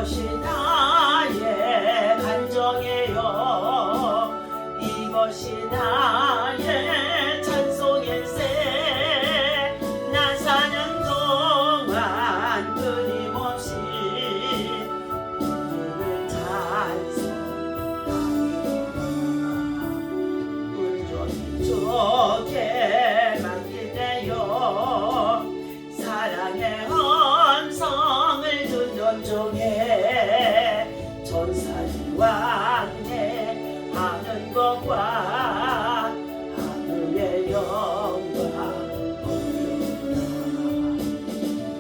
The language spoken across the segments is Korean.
이것이 나의 간정이요 이것이 나의 찬송일세 나 사는 동안 끊임없이 주를 찬송하리라 온전히 주께 맡기네요 사랑의 헌성을 듣는 중에 전사지 왕래 하는 것과 하늘의 영광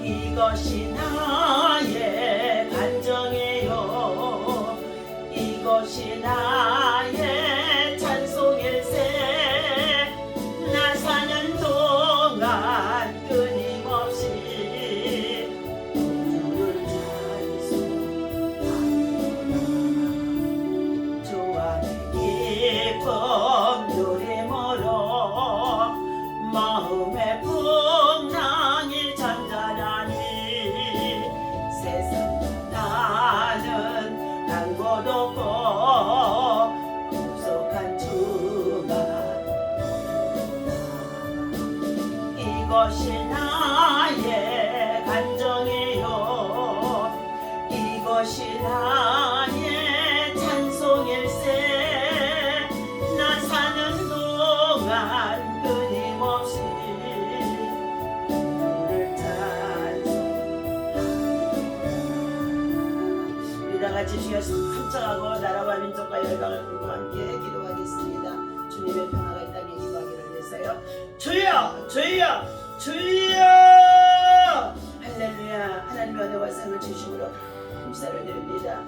이것이 나의 간정이요 이것이 나의 찬송일세 나 사는 동안 끊임없이 주를 찬송하리라 주 안에 기쁨 누림으로 마음의 풍랑이 잠잠하니 세상과 나는 간 곳 없고 구속한 주가 이것이 나의 간정이요 이것이 나의 찬송일세 나 사는 동안 끊임없이 주를 찬송하리라 우리 다같이 주여 함청하고 나라와 민족과 열방을 불고 함께 기도하겠습니다. 주님의 평화가 이 땅에 임하기를 위해서요. 주여 주여 주여 할렐루야 하나님의 은혜와 상을 주심으로 감사를 드립니다.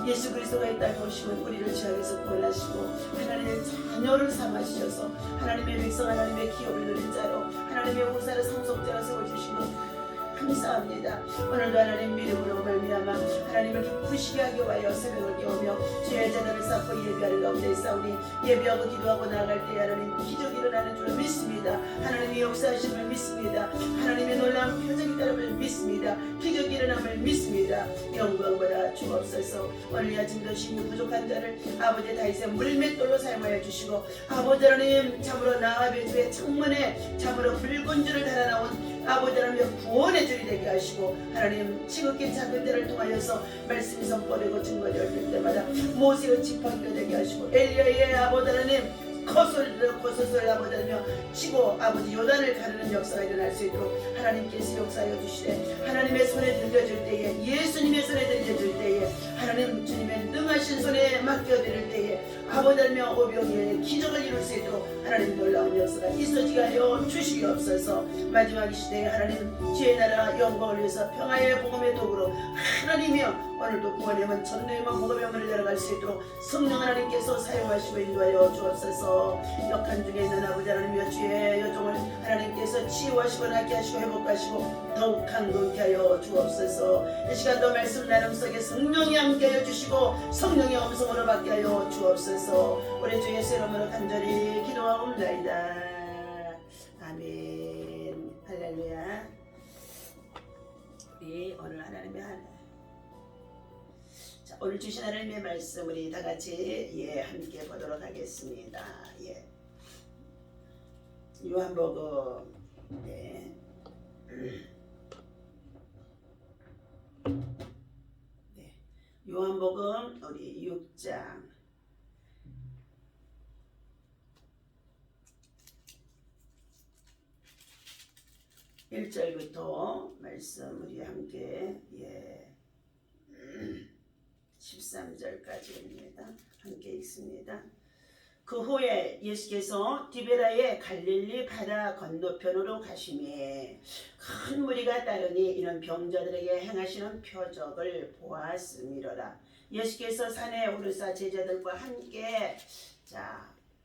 예수 그리스도가 이 땅에 오시면 우리를 죄악에서 구원하시고 하나님의 자녀를 삼아주셔서 하나님의 백성 하나님의 기업을 누린 자로 하나님의 후사를 상속자로 세워주시고 감사합니다. 오늘도 하나님 믿음으로 말미암아 하나님을 기쁘시게 하기 위하여 새벽을 깨우며 주의 제단을 쌓고 예배하는 가운데 있사오니 예배하고 기도하고 나아갈 때 하나님 기적이 일어나는 줄 믿습니다. 하나님의 역사하심을 믿습니다. 하나님의 놀라운 표적이 따름을 믿습니다. 기적이 일어남을 믿습니다. 영광보다 주옵소서. 오늘 아침도 힘이 부족한 자를 아버지 다윗의 물맷돌로 사용하여 주시고 아버지 하나님 참으로 나아베 주의 창문에 참으로 붉은 줄을 달아나온 아버지 하나님 구원의 줄이 되게 하시고 하나님 지극히 작은 자를 통하여서 말씀이 선포되고 증거를 열릴 때마다 모세의 지팡이가 되게 하시고 엘리야의 아버지 하나님 거슬 아버지 하며 치고 아버지 요단을 가르는 역사가 일어날 수 있도록 하나님께서 역사하여 주시되 하나님의 손에 들려줄 때에 예수님의 손에 들려줄 때에 하나님 주님의 능하신 손에 맡겨드릴 때에 아버지 하며 오병이의 기적을 이룰 수 있도록 하나님 놀라운 역사가 있어지게 하여 주시옵소서. 마지막 이 시대에 하나님 주의 나라 영광을 위해서 평화의 복음의 도구로 하나님이여 오늘도 구원의 문 전도의 문 복음의 문을 열어갈 수 있도록 성령 하나님께서 사용하시고 인도하여 주옵소서. 역한 중에 있는 아버지 하나님이여 주의 여종을 하나님께서 치유하시고 낫게 하시고 회복하시고 더욱 강건케 하여 주옵소서. 이 시간도 말씀 나눔 속에 성령이 함께하여 주시고 성령의 음성으로 받게 하여 주옵소서. 우리 주 예수 이름으로 간절히 기도하옵나이다. 아멘. 할렐루야. 우리 오늘 하나님의 오늘 주신 하나님의 말씀 우리 다 같이 함께 보도록 하겠습니다. 요한복음 요한복음 우리 6장 1절부터 말씀 우리 함께 13절까지입니다. 함께 읽습니다. 그 후에 예수께서 디베라의 갈릴리 바다 건너편으로 가시매 큰 무리가 따르니 이는 병자들에게 행하시는 표적을 보았음이로라. 예수께서 산에 오르사 제자들과 함께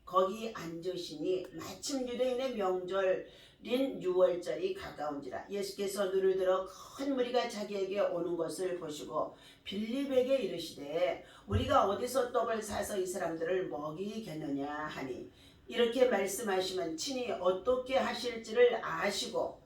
거기 앉으시니 마침 유대인의 명절인 6월절이 가까운지라. 예수께서 눈을 들어 큰 무리가 자기에게 오는 것을 보시고 빌립에게 이르시되 우리가 어디서 떡을 사서 이 사람들을 먹이겠느냐 하니 이렇게 말씀하시면 친히 어떻게 하실지를 아시고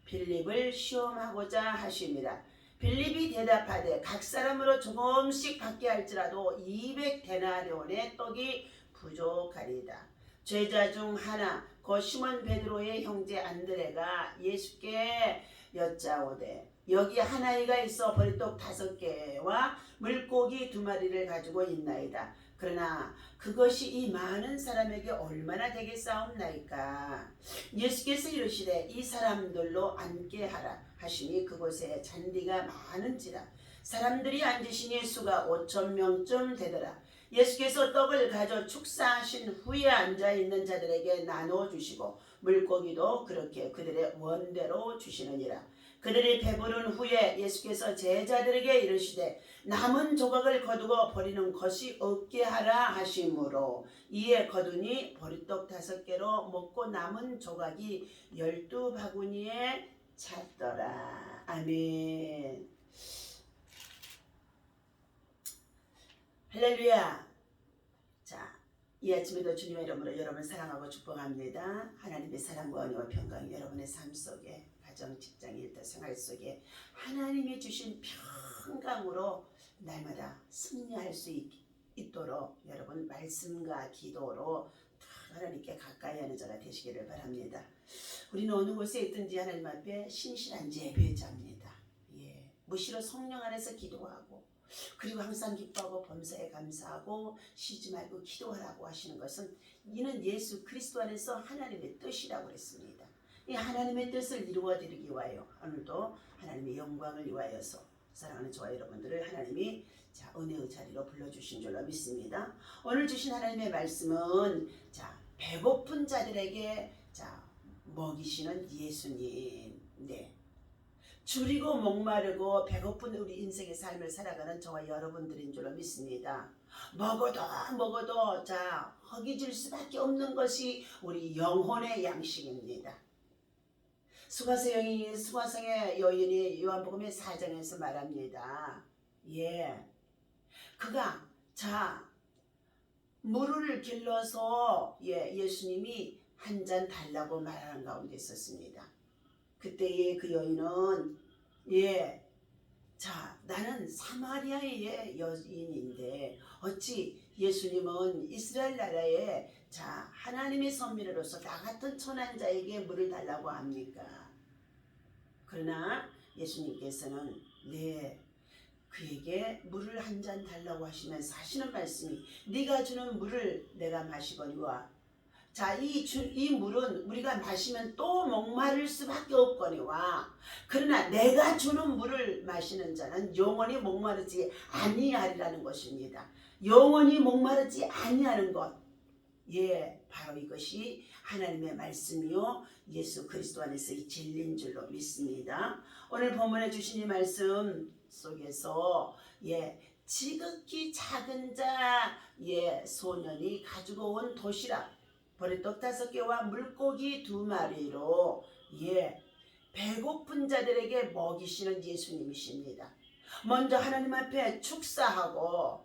빌립을 시험하고자 하심이라. 빌립이 대답하되 각 사람으로 조금씩 받게 할지라도 200데나리온의 떡이 부족하리이다. 제자 중 하나 곧 시몬 베드로의 형제 안드레가 예수께 여짜오되 여기 한 아이가 있어 보리떡 5개와 물고기 2마리를 가지고 있나이다. 그러나 그것이 이 많은 사람에게 얼마나 되겠사옵나이까. 예수께서 이르시되 이 사람들로 앉게 하라 하시니 그곳에 잔디가 많은지라. 사람들이 앉으시니 수가 5,000명쯤 되더라. 예수께서 떡을 가져 축사하신 후에 앉아있는 자들에게 나눠주시고 물고기도 그렇게 그들의 원대로 주시느니라. 그들이 배부른 후에 예수께서 제자들에게 이르시되 남은 조각을 거두고 버리는 것이 없게 하라 하시므로 이에 거두니 보리떡 5개로 먹고 남은 조각이 12바구니에 찼더라. 아멘. 할렐루야. 자, 이 아침에도 주님의 이름으로 여러분을 사랑하고 축복합니다. 하나님의 사랑과 은혜와 평강이 여러분의 삶 속에 가정, 직장, 일터, 생활 속에 하나님이 주신 평강으로 날마다 승리할 수 있도록 여러분 말씀과 기도로 하나님께 가까이 하는 자가 되시기를 바랍니다. 우리는 어느 곳에 있든지 하나님 앞에 신실한 예배자입니다. 예, 무시로 성령 안에서 기도하고 그리고 항상 기뻐하고 범사에 감사하고 쉬지 말고 기도하라고 하시는 것은 이는 예수 그리스도 안에서 하나님의 뜻이라고 했습니다. 이 하나님의 뜻을 이루어드리기 위하여 오늘도 하나님의 영광을 위하여서 사랑하는 저와 여러분들을 하나님이 은혜의 자리로 불러주신 줄로 믿습니다. 오늘 주신 하나님의 말씀은 배고픈 자들에게 먹이시는 예수님. 네. 줄이고 목마르고 배고픈 우리 인생의 삶을 살아가는 저와 여러분들인 줄로 믿습니다. 먹어도 허기질 수밖에 없는 것이 우리 영혼의 양식입니다. 수가성의 여인이 요한복음의 4장에서 말합니다. 예, 그가 물을 길러서 예수님이 한 잔 달라고 말하는 가운데 있었습니다. 그때의 그 여인은 나는 사마리아의 여인인데 어찌 예수님은 이스라엘 나라의 하나님의 선민으로서 나 같은 천한 자에게 물을 달라고 합니까? 그러나 예수님께서는 그에게 물을 한 잔 달라고 하시면서 하시는 말씀이 네가 주는 물을 내가 마시거니와 이 물은 우리가 마시면 또 목마를 수밖에 없거니와 그러나 내가 주는 물을 마시는 자는 영원히 목마르지 아니하리라는 것입니다. 영원히 목마르지 아니하는 것. 바로 이것이 하나님의 말씀이요 예수 그리스도 안에서 이 진리인 줄로 믿습니다. 오늘 본문에 주신 이 말씀 속에서 지극히 작은 소년이 가지고 온 도시락 보리떡 5개와 물고기 2마리로 배고픈 자들에게 먹이시는 예수님이십니다. 먼저 하나님 앞에 축사하고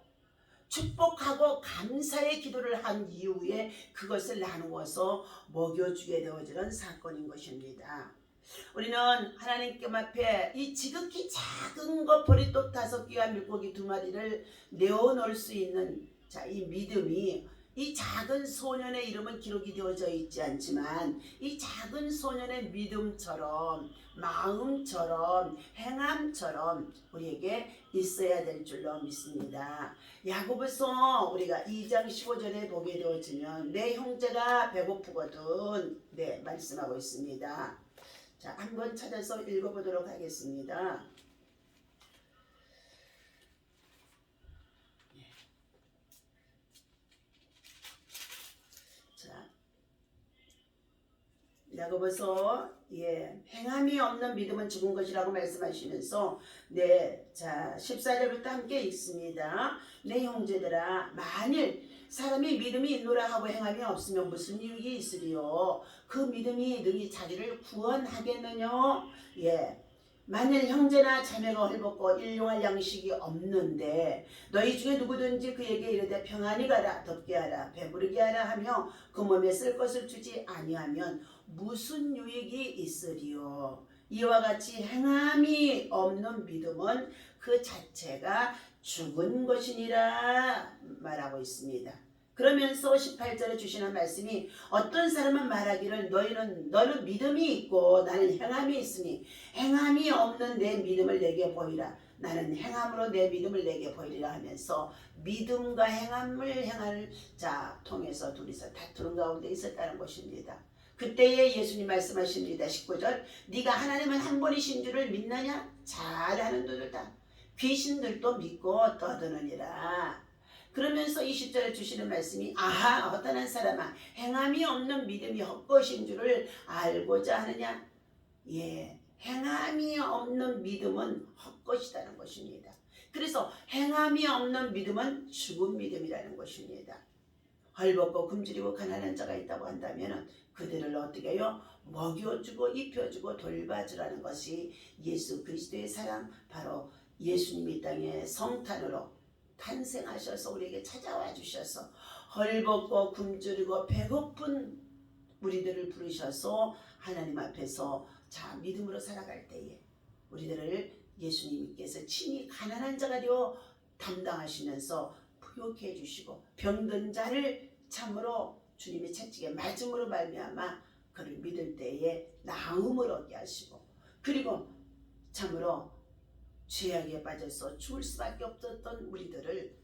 축복하고 감사의 기도를 한 이후에 그것을 나누어서 먹여주게 되어지는 사건인 것입니다. 우리는 하나님께 앞에 이 지극히 작은 것 보리떡 5개와 물고기 2마리를 내어놓을 수 있는 이 믿음이 이 작은 소년의 이름은 기록이 되어져 있지 않지만 이 작은 소년의 믿음처럼 마음처럼 행함처럼 우리에게 있어야 될 줄로 믿습니다. 야고보서 우리가 2장 15절에 보게 되어지면 내 형제가 배고프거든 말씀하고 있습니다. 한번 찾아서 읽어보도록 하겠습니다. 야고보서 행함이 없는 믿음은 죽은 것이라고 말씀하시면서 14절부터 함께 읽습니다. 내 형제들아 만일 사람이 믿음이 있노라 하고 행함이 없으면 무슨 유익이 있으리요? 그 믿음이 능히 자기를 구원하겠느냐? 만일 형제나 자매가 헐벗고 일용할 양식이 없는데 너희 중에 누구든지 그에게 이르되 평안히 가라 덥게 하라 배부르게 하라 하며 그 몸에 쓸 것을 주지 아니하면 무슨 유익이 있으리요? 이와 같이 행함이 없는 믿음은 그 자체가 죽은 것이니라 말하고 있습니다. 그러면서 18절에 주시는 말씀이 어떤 사람은 말하기를 너는 믿음이 있고 나는 행함이 있으니 행함이 없는 내 믿음을 내게 보이라. 나는 행함으로 내 믿음을 내게 보이리라 하면서 믿음과 행함을 행할 자 통해서 둘이서 다투는 가운데 있었다는 것입니다. 그때에 예수님 말씀하십니다. 19절 네가 하나님은 한 분이신 줄을 믿느냐? 잘하는 도들다. 귀신들도 믿고 떠드느니라. 그러면서 20절에 주시는 말씀이 아하 어떤 한 사람아 행함이 없는 믿음이 헛것인 줄을 알고자 하느냐. 예, 행함이 없는 믿음은 헛것이라는 것입니다. 그래서 행함이 없는 믿음은 죽은 믿음이라는 것입니다. 헐벗고 굶주리고 가난한 자가 있다고 한다면 그들을 어떻게 해요? 먹여주고 입혀주고 돌봐주라는 것이 예수 그리스도의 사랑, 바로 예수님이 이 땅에 성탄으로 탄생하셔서 우리에게 찾아와 주셔서 헐벗고 굶주리고 배고픈 우리들을 부르셔서 하나님 앞에서 자 믿음으로 살아갈 때에 우리들을 예수님께서 친히 가난한 자가 되어 담당하시면서 부욕해 주시고 병든 자를 참으로 주님의 채찍에 맞음으로 말미암아 그를 믿을 때에 나음을 얻게 하시고, 그리고 참으로 죄악에 빠져서 죽을 수밖에 없었던 우리들을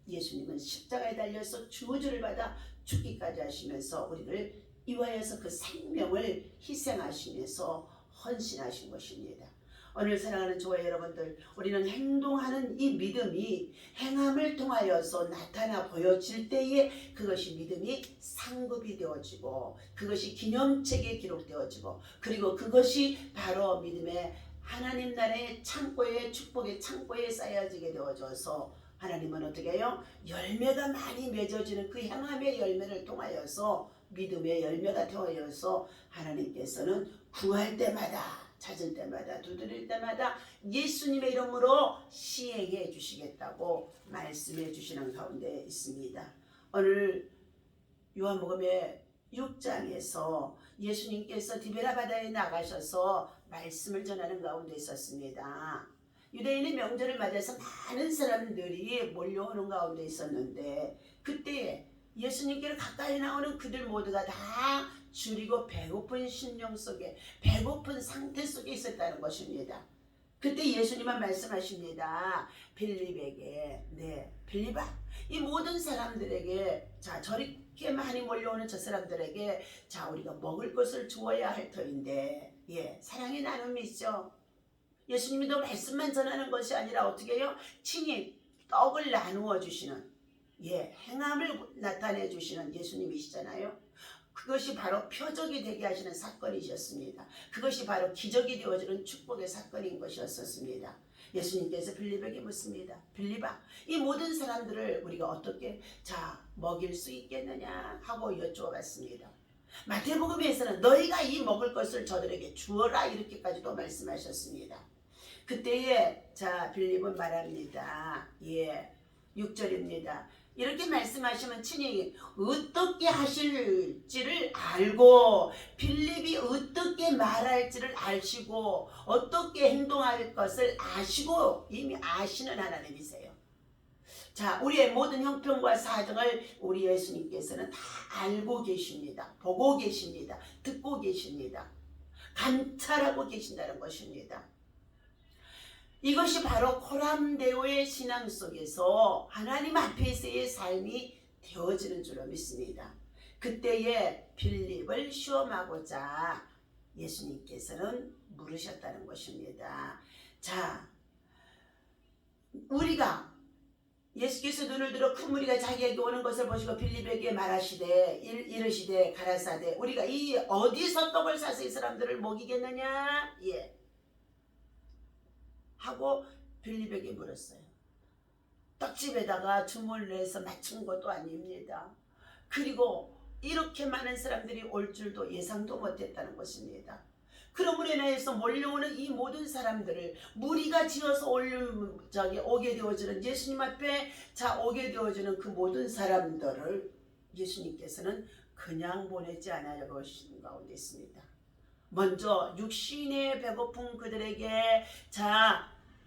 예수님은 십자가에 달려서 저주를 받아 죽기까지 하시면서 우리를 위하여서 그 생명을 희생하시면서 헌신하신 것입니다. 오늘 사랑하는 저와 여러분들, 우리는 행동하는 이 믿음이 행함을 통하여서 나타나 보여질 때에 그것이 믿음이 상급이 되어지고 그것이 기념책에 기록되어지고 그리고 그것이 바로 믿음의 하나님 나라의 창고에 축복의 창고에 쌓여지게 되어져서 하나님은 어떻게 해요? 열매가 많이 맺어지는 그 행함의 열매를 통하여서 믿음의 열매가 통하여서 하나님께서는 구할 때마다 찾을 때마다 두드릴 때마다 예수님의 이름으로 시행해 주시겠다고 말씀해 주시는 가운데 있습니다. 오늘 요한복음의 6장에서 예수님께서 디베라 바다에 나가셔서 말씀을 전하는 가운데 있었습니다. 유대인의 명절을 맞아서 많은 사람들이 몰려오는 가운데 있었는데 그때 예수님께로 가까이 나오는 그들 모두가 다 줄이고 배고픈 심령 속에 배고픈 상태 속에 있었다는 것입니다. 그때 예수님은 말씀하십니다. 빌립에게 빌립아 이 모든 사람들에게 자 저렇게 많이 몰려오는 저 사람들에게 자 우리가 먹을 것을 주어야 할 터인데 사랑의 나눔이 있죠. 예수님이 너 말씀만 전하는 것이 아니라 어떻게 해요? 친히 떡을 나누어 주시는 행함을 나타내 주시는 예수님이시잖아요. 그것이 바로 표적이 되게 하시는 사건이셨습니다. 그것이 바로 기적이 되어지는 축복의 사건인 것이었습니다. 예수님께서 빌립에게 묻습니다. 빌립아, 이 모든 사람들을 우리가 어떻게 먹일 수 있겠느냐 하고 여쭈어봤습니다. 마태복음에서는 너희가 이 먹을 것을 저들에게 주어라 이렇게까지도 말씀하셨습니다. 그때에 빌립은 말합니다. 6절입니다. 이렇게 말씀하시면 친히 어떻게 하실지를 알고 빌립이 어떻게 말할지를 아시고 어떻게 행동할 것을 아시고 이미 아시는 하나님이세요. 우리의 모든 형편과 사정을 우리 예수님께서는 다 알고 계십니다. 보고 계십니다. 듣고 계십니다. 감찰하고 계신다는 것입니다. 이것이 바로 코람데오의 신앙 속에서 하나님 앞에서의 삶이 되어지는 줄로 믿습니다. 그때에 빌립을 시험하고자 예수님께서는 물으셨다는 것입니다. 우리가 예수께서 눈을 들어 큰 무리가 자기에게 오는 것을 보시고 빌립에게 말하시되 이르시되 가라사대 우리가 이 어디서 떡을 사서 이 사람들을 먹이겠느냐 하고 빌립에게 물었어요. 떡집에다가 주문을 해서 맞춘 것도 아닙니다. 그리고 이렇게 많은 사람들이 올 줄도 예상도 못했다는 것입니다. 그러므로 인해서 몰려오는 이 모든 사람들을 무리가 지어서 오게 되어지는 예수님 앞에 오게 되어지는 그 모든 사람들을 예수님께서는 그냥 보내지 않으려고 하시는 가운데 있습니다. 먼저 육신의 배고픈 그들에게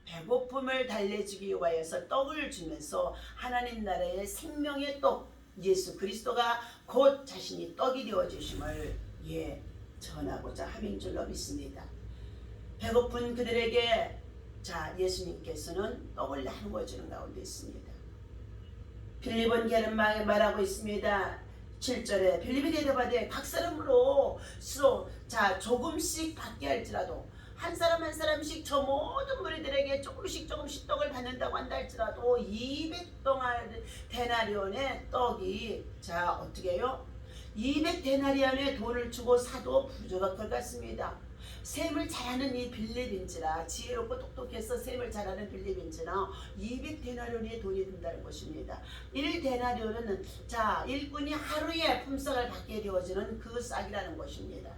배고픔을 달래주기 위하여서 떡을 주면서 하나님 나라의 생명의 떡 예수 그리스도가 곧 자신이 떡이 되어 주심을 전하고자 함인 줄로 믿습니다. 배고픈 그들에게 예수님께서는 떡을 나누어 주는 가운데 있습니다. 빌립은 게는 말하고 있습니다. 7절에 빌립이 대답하되 각 사람으로 조금씩 받게 할지라도 한 사람 한 사람씩 저 모든 무리들에게 조금씩 떡을 받는다고 한다 할지라도 200데나리온의 떡이 어떻게 해요? 200데나리온의 돈을 주고 사도 부족할 것 같습니다. 셈을 잘하는 이 빌립인지라 지혜롭고 똑똑해서 셈을 잘하는 빌립인지라 200데나리온의 돈이 든다는 것입니다. 1데나리온은 일꾼이 하루에 품삯을 받게 되어지는 그 싹이라는 것입니다.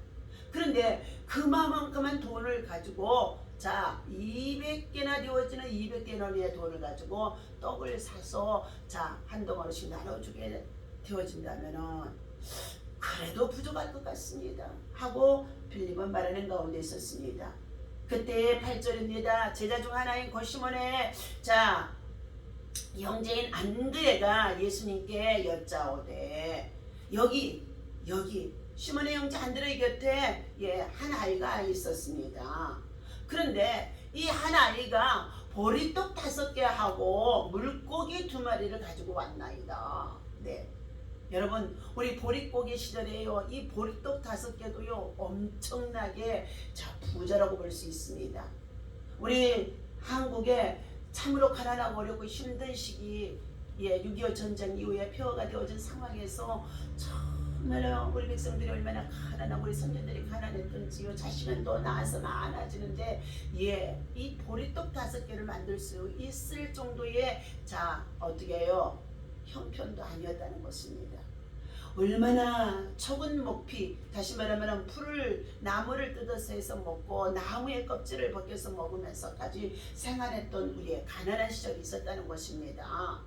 그런데 그만큼만 돈을 가지고 200개나 되어지는 200데나리온의 돈을 가지고 떡을 사서 한 덩어리씩 나눠주게 되어진다면은 그래도 부족할 것 같습니다 하고 빌립은 말하는 가운데 있었습니다. 그때 8절입니다. 제자 중 하나인 곧 시몬의 형제인 안드레가 예수님께 여짜오되 여기 시몬의 형제 안드레 곁에 한 아이가 있었습니다. 그런데 이 한 아이가 보리떡 5개 하고 물고기 2마리를 가지고 왔나이다. 여러분 우리 보릿고기 시절에요 이 보리떡 5개도요 엄청나게 부자라고 볼 수 있습니다. 우리 한국에 참으로 가난하고 어렵고 힘든 시기 6.25 전쟁 이후에 폐허가 되어진 상황에서 정말로 우리 백성들이 얼마나 가난하고 우리 선조들이 가난했던지요. 자식은 또 낳아서 많아지는데 이 보리떡 5개를 만들 수 있을 정도의 어떻게 해요? 형편도 아니었다는 것입니다. 얼마나 적은 먹피, 다시 말하면 나무를 뜯어서 해서 먹고 나무의 껍질을 벗겨서 먹으면서까지 생활했던 우리의 가난한 시절이 있었다는 것입니다.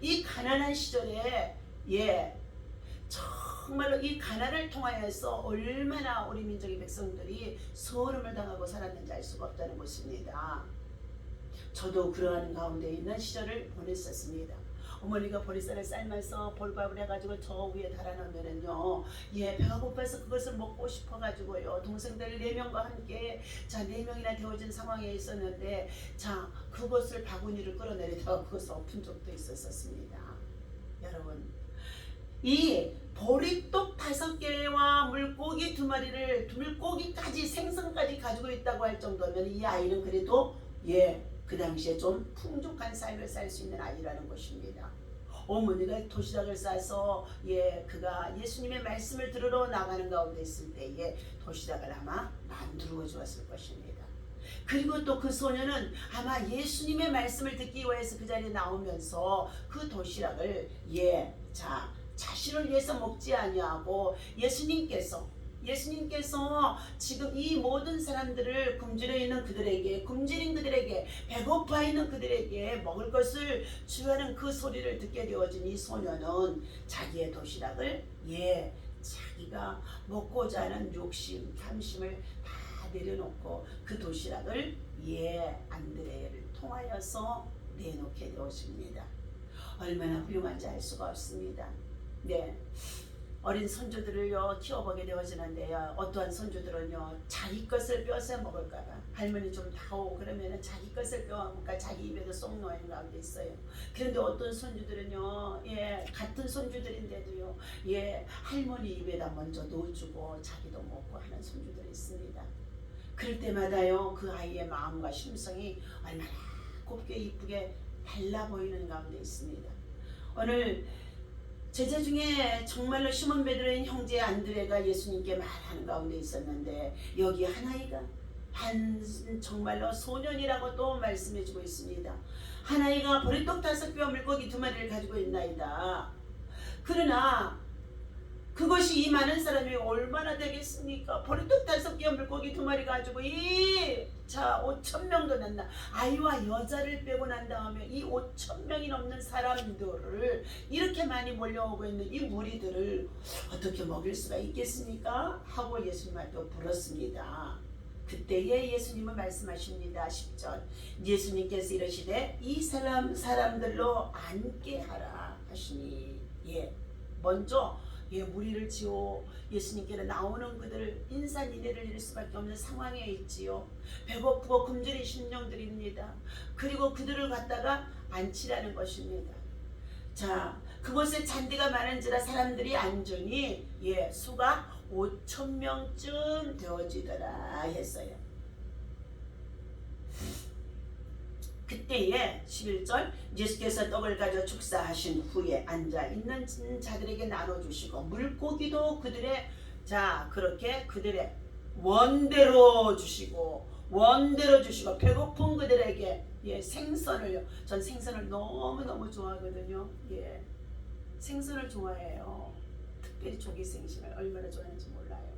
이 가난한 시절에 정말로 이 가난을 통하여서 얼마나 우리 민족의 백성들이 소름을 당하고 살았는지 알 수가 없다는 것입니다. 저도 그러한 가운데 있는 시절을 보냈었습니다. 어머니가 보리쌀을 삶아서 볼밥을 해가지고 저 위에 달아놓으면은요, 배가 고파서 그것을 먹고 싶어가지고요, 동생들 4명과 함께 4명이나 되어진 상황에 있었는데, 그것을 바구니를 끌어내리다가 그것을 엎은 적도 있었습니다. 여러분, 이 보리떡 5개와 물고기 2마리를 물고기까지 생선까지 가지고 있다고 할 정도면 이 아이는 그래도 그 당시에 좀 풍족한 삶을 살 수 있는 아이라는 것입니다. 어머니가 도시락을 싸서 그가 예수님의 말씀을 들으러 나가는 가운데 있을 때에 도시락을 아마 만들어 주었을 것입니다. 그리고 또 그 소녀는 아마 예수님의 말씀을 듣기 위해서 그 자리에 나오면서 그 도시락을 자신을 위해서 먹지 아니하고 예수님께서 지금 이 모든 사람들을 굶주린 그들에게 배고파 있는 그들에게 먹을 것을 주라는 그 소리를 듣게 되어진 이 소녀는 자기의 도시락을 자기가 먹고자 하는 욕심, 탐심을 다 내려놓고 그 도시락을 안드레를 통하여서 내놓게 되었습니다. 얼마나 훌륭한지 알 수가 없습니다. 어린 손주들을요 키워보게 되어지는데요, 어떠한 손주들은요 자기 것을 뺏어 먹을까봐 할머니 좀 다오 그러면은 자기 것을 뺏어먹을까 자기 입에도 쏙 넣는 가운데 있어요. 그런데 어떤 손주들은요 같은 손주들인데도요 할머니 입에다 먼저 넣어주고 자기도 먹고 하는 손주들이 있습니다. 그럴 때마다요 그 아이의 마음과 심성이 얼마나 곱게 이쁘게 달라 보이는 가운데 있습니다. 오늘 제자 중에 정말로 시몬 베드로인 형제 안드레가 예수님께 말하는 가운데 있었는데, 여기 한 아이가 정말로 소년이라고 또 말씀해주고 있습니다. 한 아이가 보리떡 5개와 물고기 2마리를 가지고 있나이다. 그러나 그것이 이 많은 사람이 얼마나 되겠습니까? 버릇도 5개와 물고기 2마리 가지고 자 5,000명도 난다. 아이와 여자를 빼고 난 다음에 이 5,000명이 넘는 사람들을 이렇게 많이 몰려오고 있는 이 무리들을 어떻게 먹일 수가 있겠습니까? 하고 예수님한테 물었습니다. 그때에 예수님은 말씀하십니다. 10절 예수님께서 이러시되 이 사람들로 앉게 하라 하시니 먼저 무리를 지어 예수님께는 나오는 그들을 인산인해를 이룰 수밖에 없는 상황에 있지요. 배고프고 굶주린 심령들입니다. 그리고 그들을 갖다가 앉히라는 것입니다. 자, 그곳에 잔디가 많은지라 사람들이 앉으니 수가 5,000명쯤 되어지더라 했어요. 그때에 11절 예수께서 떡을 가져 축사하신 후에 앉아 있는 자들에게 나눠주시고 물고기도 그렇게 그들의 원대로 주시고 배고픈 그들에게 생선을요. 전 생선을 너무너무 좋아하거든요. 생선을 좋아해요. 특별히 조기 생선을 얼마나 좋아하는지 몰라요.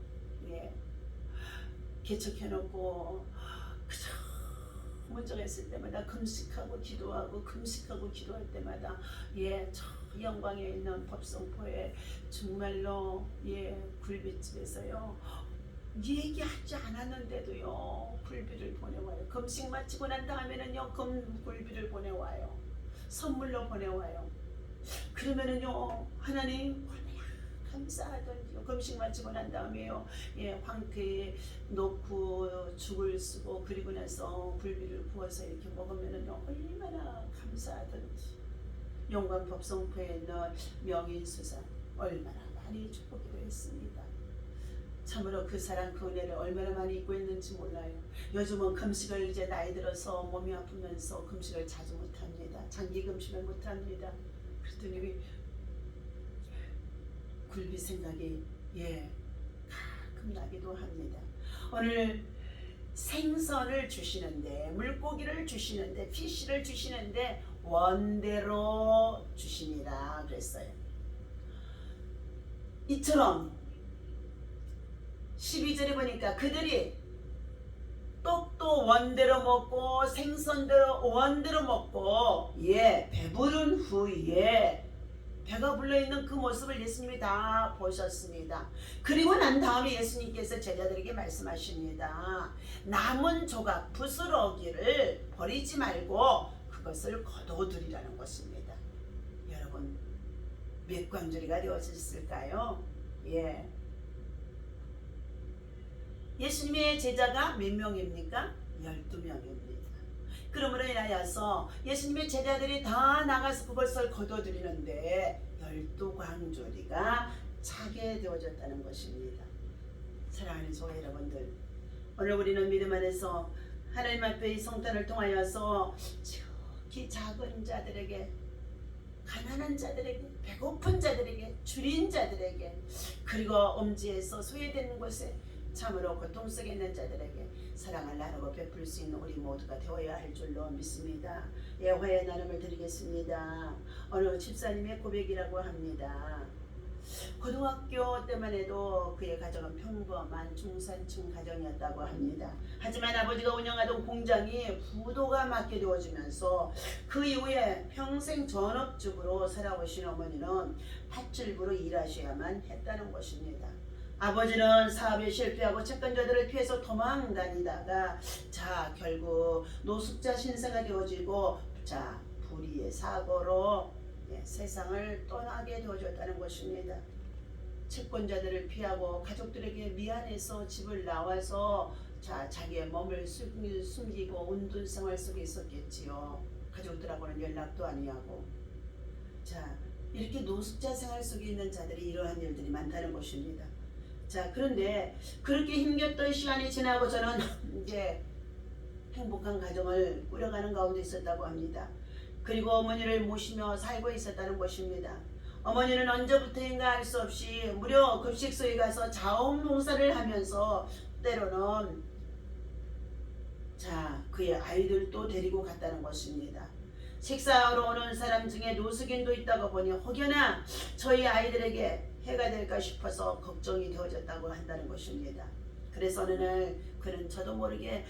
개척해놓고 그저 문제가 있을 때마다 금식하고 기도할 때마다 저 영광에 있는 법성포에 정말로 굴비집에서요 얘기하지 않았는데도요 굴비를 보내와요. 금식 마치고 난 다음에는요 굴비를 보내와요. 선물로 보내와요. 그러면은요 하나님 감사하던지요. 금식 마치고 난 다음에요 황태에 놓고 죽을 쓰고 그리고 나서 굴비를 부어서 이렇게 먹으면은요 얼마나 감사하던지. 용관 법성포에 있는 명인수산 얼마나 많이 축복기도 했습니다. 참으로 그 사랑 그 은혜를 얼마나 많이 잊고 있는지 몰라요. 요즘은 금식을 이제 나이 들어서 몸이 아프면서 금식을 자주 못합니다. 장기 금식을 못합니다. 그랬더니 굴비 생각이 가끔 나기도 합니다. 오늘 생선을 주시는데 물고기를 주시는데 피쉬를 주시는데 원대로 주시니라 그랬어요. 이처럼 12절에 보니까 그들이 떡도 원대로 먹고 생선대로 원대로 먹고 배부른 후에 배가 불러있는 그 모습을 예수님이 다 보셨습니다. 그리고 난 다음에 예수님께서 제자들에게 말씀하십니다. 남은 조각 부스러기를 버리지 말고 그것을 거둬들이라는 것입니다. 여러분 몇 관절이가 되어졌을까요? 예수님의 제자가 몇 명입니까? 12명입니다. 그러므로 인하여서 예수님의 제자들이 다 나가서 그것을 거둬들이는데 12광조리가 차게 되어졌다는 것입니다. 사랑하는 성도 여러분들, 오늘 우리는 믿음 안에서 하나님 앞에 이 성탄을 통하여서 지극히 작은 자들에게, 가난한 자들에게, 배고픈 자들에게, 줄인 자들에게, 그리고 엄지에서 소외되는 곳에 참으로 고통 속에 있는 자들에게 사랑을 나누고 베풀 수 있는 우리 모두가 되어야 할 줄로 믿습니다. 화의 나눔을 드리겠습니다. 어느 집사님의 고백이라고 합니다. 고등학교 때만 해도 그의 가정은 평범한 중산층 가정이었다고 합니다. 하지만 아버지가 운영하던 공장이 부도가 맞게 되어지면서 그 이후에 평생 전업주부로 살아오신 어머니는 팥줄부로 일하셔야만 했다는 것입니다. 아버지는 사업에 실패하고 채권자들을 피해서 도망 다니다가 결국 노숙자 신세가 되어지고 불의의 사고로 세상을 떠나게 되어졌다는 것입니다. 채권자들을 피하고 가족들에게 미안해서 집을 나와서 자기의 몸을 숨기고 운둔 생활 속에 있었겠지요. 가족들하고는 연락도 아니하고 이렇게 노숙자 생활 속에 있는 자들이 이러한 일들이 많다는 것입니다. 그런데 그렇게 힘겼던 시간이 지나고 저는 이제 행복한 가정을 꾸려가는 가운데 있었다고 합니다. 그리고 어머니를 모시며 살고 있었다는 것입니다. 어머니는 언제부터인가 알 수 없이 무려 급식소에 가서 자원봉사를 하면서 때로는 그의 아이들도 데리고 갔다는 것입니다. 식사하러 오는 사람 중에 노숙인도 있다고 보니 혹여나 저희 아이들에게 해가 될까 싶어서 걱정이 되어졌다고 한다는 것입니다. 그래서 어느 날 그는 저도 모르게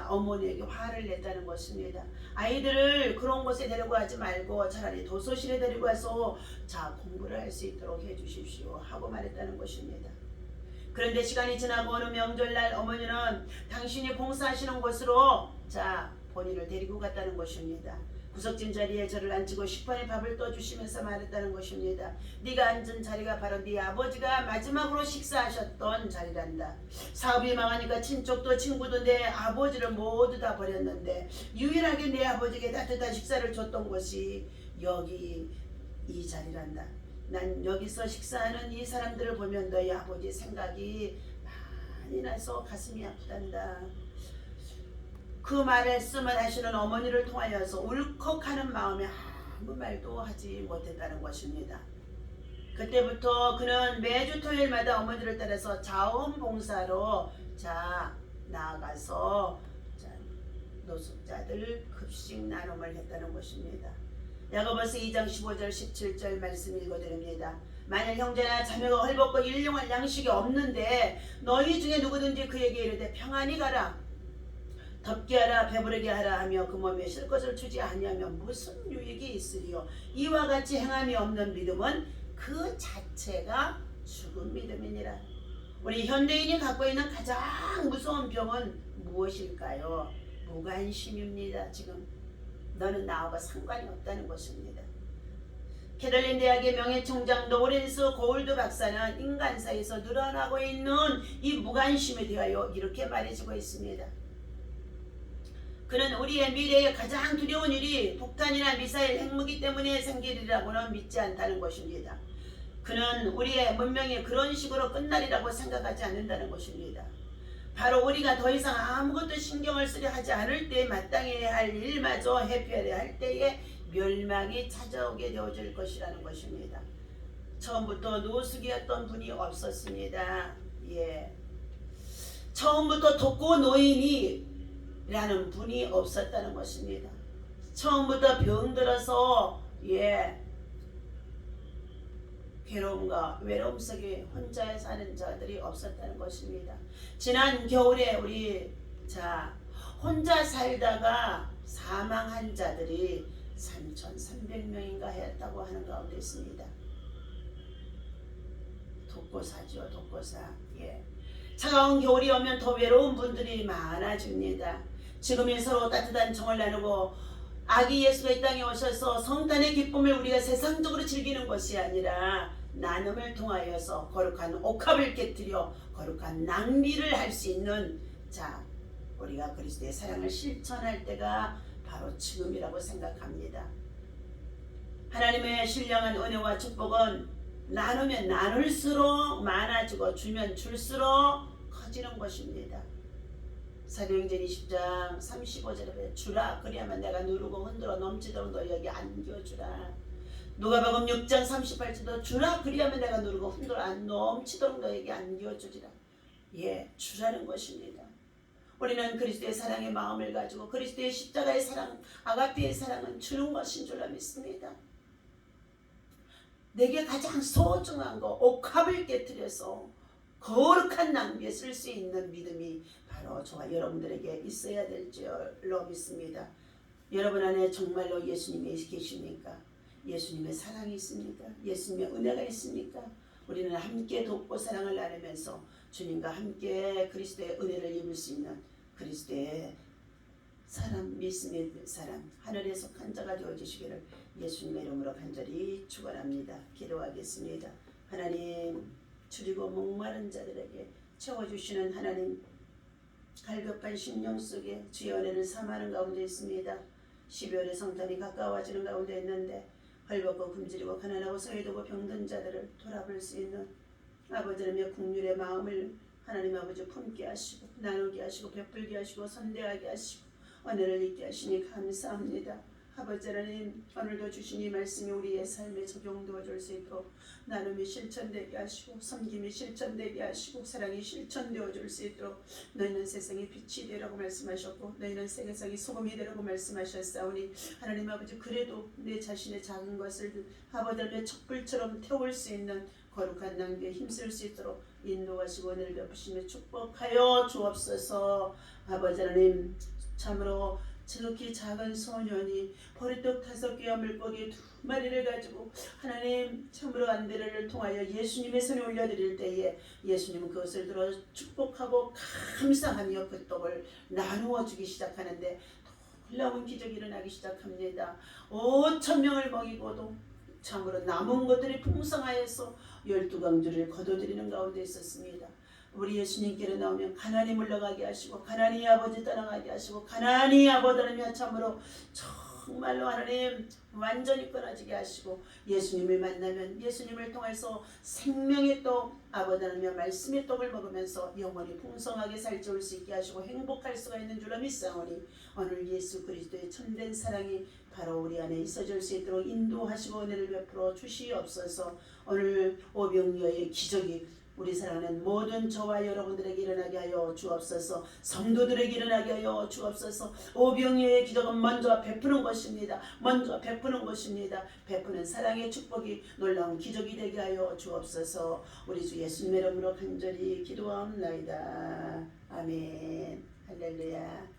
어머니에게 화를 냈다는 것입니다. 아이들을 그런 곳에 데려가지 말고 차라리 도서실에 데리고 와서 공부를 할 수 있도록 해주십시오 하고 말했다는 것입니다. 그런데 시간이 지나고 어느 명절날 어머니는 당신이 봉사하시는 곳으로 본인을 데리고 갔다는 것입니다. 구석진 자리에 저를 앉히고 식판에 밥을 떠주시면서 말했다는 것입니다. 네가 앉은 자리가 바로 네 아버지가 마지막으로 식사하셨던 자리란다. 사업이 망하니까 친족도 친구도 내 아버지를 모두 다 버렸는데 유일하게 내 아버지에게 따뜻한 식사를 줬던 곳이 여기 이 자리란다. 난 여기서 식사하는 이 사람들을 보면 너희 아버지 생각이 많이 나서 가슴이 아프단다. 그 말씀을 하시는 어머니를 통하여서 울컥하는 마음에 아무 말도 하지 못했다는 것입니다. 그때부터 그는 매주 토요일마다 어머니를 따라서 자원봉사로 나아가서 노숙자들 급식 나눔을 했다는 것입니다. 야고보서 2장 15절 17절 말씀 읽어드립니다. 만일 형제나 자매가 헐벗고 일용할 양식이 없는데 너희 중에 누구든지 그에게 이르되 평안히 가라 덥게 하라 배부르게 하라 하며 그 몸에 쉴 것을 주지 아니하면 무슨 유익이 있으리요. 이와 같이 행함이 없는 믿음은 그 자체가 죽은 믿음이니라. 우리 현대인이 갖고 있는 가장 무서운 병은 무엇일까요? 무관심입니다. 지금 너는 나하고 상관이 없다는 것입니다. 캐롤린 대학의 명예총장 노렌스 고울드 박사는 인간사에서 늘어나고 있는 이 무관심에 대하여 이렇게 말해주고 있습니다. 그는 우리의 미래에 가장 두려운 일이 폭탄이나 미사일 핵무기 때문에 생기리라고는 믿지 않다는 것입니다. 그는 우리의 문명이 그런 식으로 끝나리라고 생각하지 않는다는 것입니다. 바로 우리가 더 이상 아무것도 신경을 쓰려 하지 않을 때 마땅히 할 일마저 회피하려 할 때에 멸망이 찾아오게 되어질 것이라는 것입니다. 처음부터 노숙이었던 분이 없었습니다. 처음부터 독거 노인이라는 분이 없었다는 것입니다. 처음부터 병들어서 괴로움과 외로움 속에 혼자 사는 자들이 없었다는 것입니다. 지난 겨울에 우리 혼자 살다가 사망한 자들이 3,300명인가 했다고 하는 가운데 있습니다. 독거사죠, 독거사. 차가운 겨울이 오면 더 외로운 분들이 많아집니다. 지금이 서로 따뜻한 정을 나누고 아기 예수가 이 땅에 오셔서 성탄의 기쁨을 우리가 세상적으로 즐기는 것이 아니라 나눔을 통하여서 거룩한 옥합을 깨뜨려 거룩한 낭비를 할 수 있는 우리가 그리스도의 사랑을 실천할 때가 바로 지금이라고 생각합니다. 하나님의 신령한 은혜와 축복은 나누면 나눌수록 많아지고 주면 줄수록 커지는 것입니다. 사도행전 20장 35절에 주라 그리하면 내가 누르고 흔들어 넘치도록 너희에게 안겨주라. 누가복음 6장 38절도 주라 그리하면 내가 누르고 흔들어 안 넘치도록 너희에게 안겨주리라. 주라는 것입니다. 우리는 그리스도의 사랑의 마음을 가지고 그리스도의 십자가의 사랑, 아가페의 사랑은 주는 것인 줄 믿습니다. 내게 가장 소중한 거 옥합을 깨뜨려서 거룩한 낭비에 쓸 수 있는 믿음이 바로 저와 여러분들에게 있어야 될 줄로 믿습니다. 여러분 안에 정말로 예수님이 계십니까? 예수님의 사랑이 있습니까? 예수님의 은혜가 있습니까? 우리는 함께 돕고 사랑을 나누면서 주님과 함께 그리스도의 은혜를 입을 수 있는 그리스도의 사람, 믿음의 사람, 하늘에 속한 자가 되어주시기를 예수님의 이름으로 간절히 축원합니다. 기도하겠습니다. 하나님, 줄이고 목마른 자들에게 채워주시는 하나님, 갈급한 심령 속에 주의 은혜를 삼하는 가운데 있습니다. 12월의 성탄이 가까워지는 가운데 있는데 헐벗고 굶주리고 가난하고 소외되고 병든 자들을 돌아볼 수 있는 아버지님의 국률의 마음을 하나님 아버지 품게 하시고 나누게 하시고 베풀게 하시고 선대하게 하시고 은혜를 있게 하시니 감사합니다. 아버지 하나님, 오늘도 주신 이 말씀이 우리의 삶에 적용되어질 수 있도록 나눔이 실천되게 하시고 섬김이 실천되게 하시고 사랑이 실천되어질 수 있도록 너희는 세상의 빛이 되라고 말씀하셨고 너희는 세상의 소금이 되라고 말씀하셨사오니 하나님 아버지, 그래도 내 자신의 작은 것을 아버지 하나님의 촛불처럼 태울 수 있는 거룩한 낭비에 힘쓸 수 있도록 인도하시고 은혜를 베푸시며 축복하여 주옵소서. 아버지 하나님, 참으로 지극히 작은 소년이 보리떡 5개와 물고기 2마리를 가지고 하나님 참으로 안대를 통하여 예수님의 손에 올려드릴 때에 예수님은 그것을 들어 축복하고 감사하며 그 떡을 나누어 주기 시작하는데 놀라운 기적이 일어나기 시작합니다. 5,000명을 먹이고도 참으로 남은 것들이 풍성하여서 12강주를 거둬들이는 가운데 있었습니다. 우리 예수님께로 나오면 가난이 물러가게 하시고 가난이 아버지 떠나가게 하시고 가난이 아버지라며 참으로 정말로 하나님 완전히 끊어지게 하시고 예수님을 만나면 예수님을 통해서 생명의 떡 아버지라며 말씀의 떡을 먹으면서 영원히 풍성하게 살찌울 수 있게 하시고 행복할 수가 있는 줄로 믿사오니 오늘 예수 그리스도의 참된 사랑이 바로 우리 안에 있어질 수 있도록 인도하시고 은혜를 베풀어 주시옵소서. 오늘 오병이어의 기적이 우리 사랑하는 모든 저와 여러분들에게 일어나게 하여 주옵소서. 성도들에게 일어나게 하여 주옵소서. 오병이어의 기적은 먼저 베푸는 것입니다. 먼저 베푸는 것입니다. 베푸는 사랑의 축복이 놀라운 기적이 되게 하여 주옵소서. 우리 주 예수님의 이름으로 간절히 기도하옵나이다. 아멘. 할렐루야.